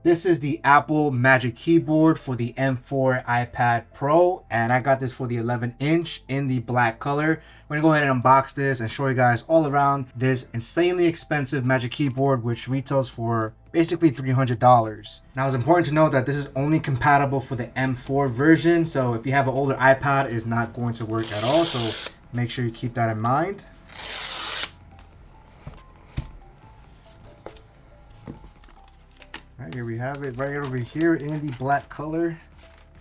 This is the Apple Magic Keyboard for the M4 iPad Pro, and I got this for the 11-inch in the black color. We're gonna go ahead and unbox this and show you guys all around this insanely expensive Magic Keyboard, which retails for basically $300. Now, it's important to note that this is only compatible for the M4 version, so if you have an older iPad, it's not going to work at all, so make sure you keep that in mind. Right, here we have it right over here in the black color.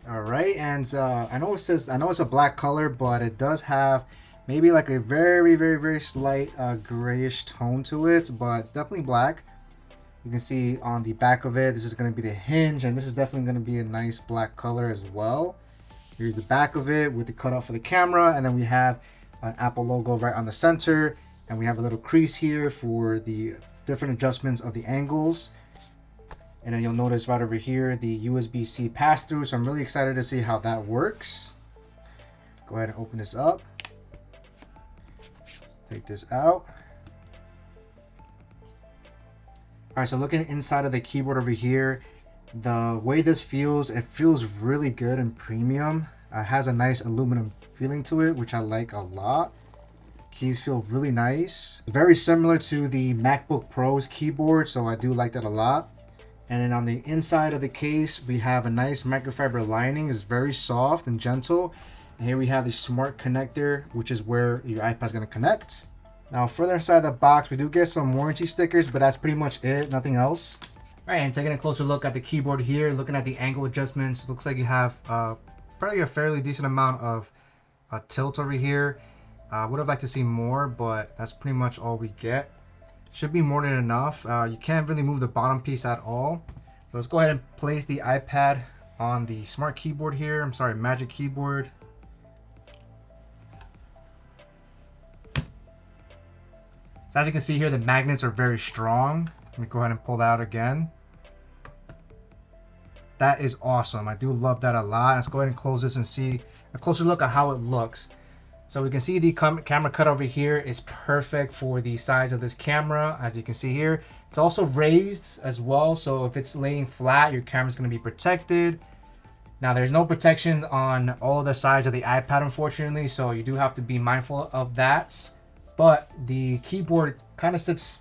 All right, and I know it's a black color, but it does have maybe like a very slight grayish tone to it, but definitely black. You can see on the back of it, this is going to be the hinge, and this is definitely going to be a nice black color as well. Here's the back of it with the cutout for the camera, and then we have an Apple logo right on the center, and we have a little crease here for the different adjustments of the angles. And then you'll notice right over here the USB-C pass-through, so I'm really excited to see how that works. Let's go ahead and open this up. Let's take this out. Alright, so looking inside of the keyboard over here, the way this feels, it feels really good and premium. It has a nice aluminum feeling to it, which I like a lot. Keys feel really nice. Very similar to the MacBook Pro's keyboard, so I do like that a lot. And then on the inside of the case, we have a nice microfiber lining. It's very soft and gentle. And here we have the smart connector, which is where your iPad's gonna connect. Now, further inside the box, we do get some warranty stickers, but that's pretty much it, nothing else. All right, and taking a closer look at the keyboard here, looking at the angle adjustments, looks like you have probably a fairly decent amount of tilt over here. Would have liked to see more, but that's pretty much all we get. Should be more than enough. You can't really move the bottom piece at all. So let's go ahead and place the iPad on the smart keyboard here. I'm sorry, Magic Keyboard. So as you can see here, the magnets are very strong. Let me go ahead and pull that out again. That is awesome. I do love that a lot. Let's go ahead and close this and see a closer look at how it looks. So we can see the camera cut over here is perfect for the size of this camera. As you can see here, it's also raised as well. So if it's laying flat, your camera's gonna be protected. Now there's no protections on all of the sides of the iPad, unfortunately. So you do have to be mindful of that. But the keyboard kind of sits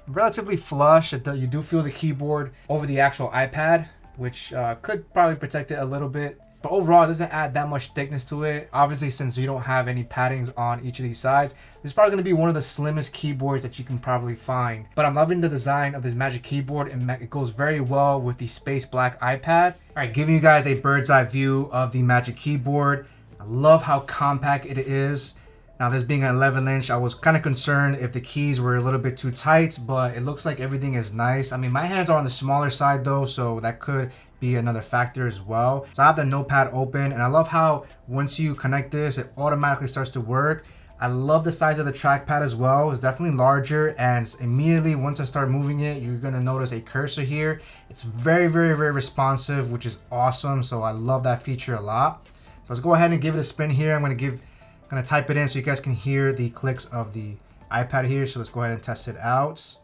relatively flush. You do feel the keyboard over the actual iPad, which could probably protect it a little bit. But overall, it doesn't add that much thickness to it. Obviously, since you don't have any paddings on each of these sides, this is probably going to be one of the slimmest keyboards that you can probably find. But I'm loving the design of this Magic Keyboard, and it goes very well with the space black iPad. All right, giving you guys a bird's eye view of the Magic Keyboard. I love how compact it is. Now, this being an 11-inch, I was kind of concerned if the keys were a little bit too tight, but it looks like everything is nice. I mean, my hands are on the smaller side though, so that could be another factor as well. So I have the notepad open, and I love how once you connect this, it automatically starts to work. I love the size of the trackpad as well. It's definitely larger, and immediately once I start moving it, you're gonna notice a cursor here. It's very responsive, which is awesome. So I love that feature a lot. So let's go ahead and give it a spin here. I'm gonna type it in so you guys can hear the clicks of the iPad here. So let's go ahead and test it out.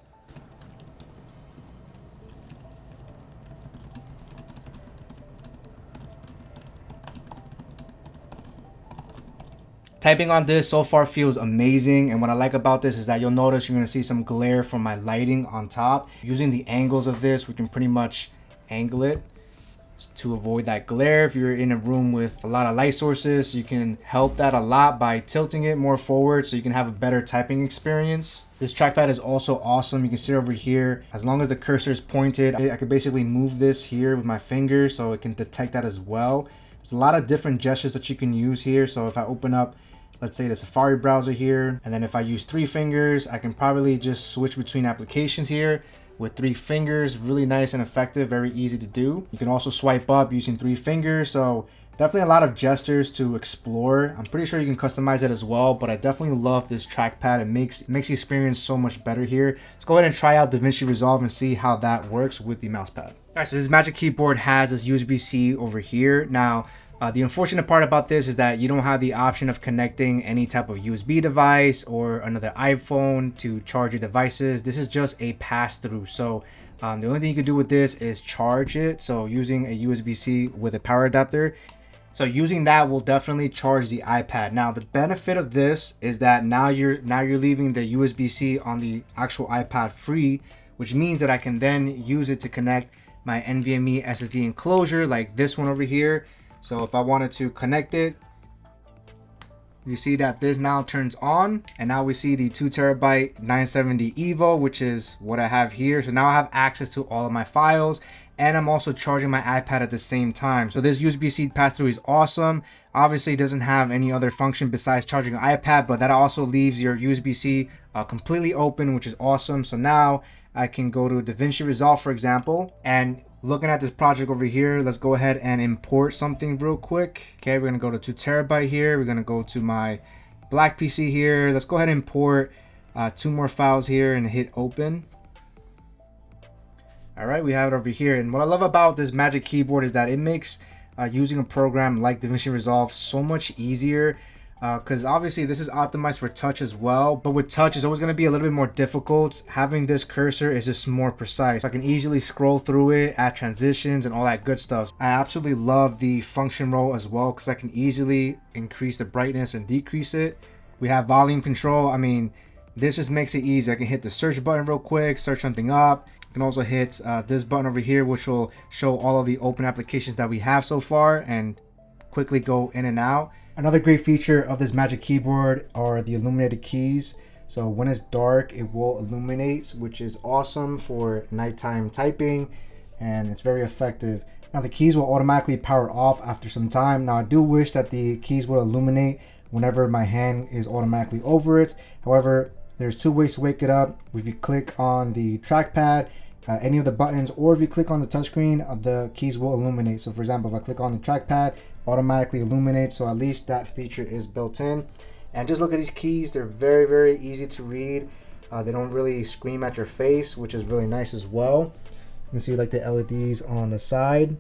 Typing on this so far feels amazing, and what I like about this is that you'll notice you're going to see some glare from my lighting on top. Using the angles of this, we can pretty much angle it to avoid that glare. If you're in a room with a lot of light sources, you can help that a lot by tilting it more forward so you can have a better typing experience. This trackpad is also awesome. You can see over here, as long as the cursor is pointed, I could basically move this here with my fingers so it can detect that as well. There's a lot of different gestures that you can use here. So if I open up, let's say the Safari browser here, and then if I use 3 fingers, I can probably just switch between applications here with 3 fingers. Really nice and effective, very easy to do. You can also swipe up using 3 fingers, so definitely a lot of gestures to explore. I'm pretty sure you can customize it as well, but I definitely love this trackpad. It makes the experience so much better here. Let's go ahead and try out DaVinci Resolve and see how that works with the mouse pad. All right, so this Magic Keyboard has this USB-C over here. Now, the unfortunate part about this is that you don't have the option of connecting any type of USB device or another iPhone to charge your devices. This is just a pass-through. So The only thing you can do with this is charge it. So using a USB-C with a power adapter. So using that will definitely charge the iPad. Now the benefit of this is that now you're leaving the USB-C on the actual iPad free, which means that I can then use it to connect my NVMe SSD enclosure like this one over here. So if I wanted to connect it, you see that this now turns on, and now we see the 2TB 970 EVO, which is what I have here. So now I have access to all of my files, and I'm also charging my iPad at the same time. So this USB-C pass-through is awesome. Obviously it doesn't have any other function besides charging an iPad, but that also leaves your USB-C completely open, which is awesome. So now I can go to DaVinci Resolve, for example, and looking at this project over here, let's go ahead and import something real quick. Okay, we're gonna go to 2TB here. We're gonna go to my black PC here. Let's go ahead and import 2 more files here and hit open. All right, we have it over here. And what I love about this Magic Keyboard is that it makes using a program like DaVinci Resolve so much easier, because obviously this is optimized for touch as well, but with touch it's always going to be a little bit more difficult. Having this cursor is just more precise. I can easily scroll through it, add transitions and all that good stuff. I absolutely love the function row as well, because I can easily increase the brightness and decrease it. We have volume control. I mean, this just makes it easy. I can hit the search button real quick, search something up. I can also hit this button over here, which will show all of the open applications that we have so far and quickly go in and out. Another great feature of this Magic Keyboard are the illuminated keys. So when it's dark, it will illuminate, which is awesome for nighttime typing, and it's very effective. Now the keys will automatically power off after some time. Now I do wish that the keys will illuminate whenever my hand is automatically over it. However, there's 2 ways to wake it up. If you click on the trackpad, any of the buttons, or if you click on the touchscreen, the keys will illuminate. So for example, if I click on the trackpad, automatically illuminate. So at least that feature is built in. And just look at these keys. They're very, very easy to read. They don't really scream at your face, which is really nice as well. You can see like the LEDs on the side.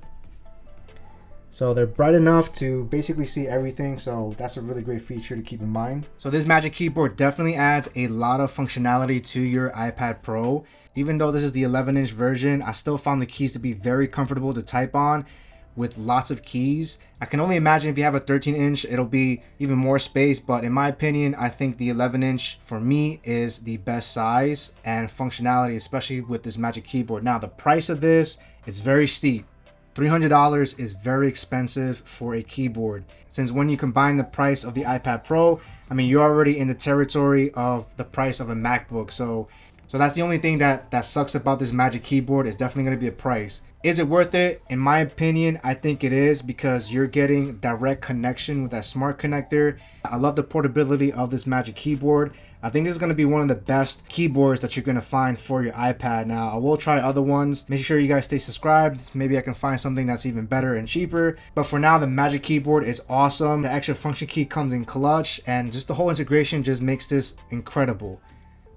So they're bright enough to basically see everything. So that's a really great feature to keep in mind. So this Magic Keyboard definitely adds a lot of functionality to your iPad Pro. Even though this is the 11-inch version, I still found the keys to be very comfortable to type on with lots of keys. I can only imagine if you have a 13-inch, it'll be even more space. But in my opinion, I think the 11-inch for me is the best size and functionality, especially with this Magic Keyboard. Now, the price of this is very steep. $300 is very expensive for a keyboard. Since when you combine the price of the iPad Pro, I mean, you're already in the territory of the price of a MacBook. So that's the only thing that sucks about this Magic Keyboard, is definitely going to be a price. Is it worth it? In my opinion, I think it is, because you're getting direct connection with that smart connector. I love the portability of this Magic Keyboard. I think this is going to be one of the best keyboards that you're going to find for your iPad. Now, I will try other ones. Make sure you guys stay subscribed. Maybe I can find something that's even better and cheaper. But for now, the Magic Keyboard is awesome. The extra function key comes in clutch, and just the whole integration just makes this incredible.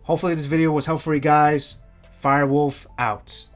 Hopefully this video was helpful for you guys. Firewolf out.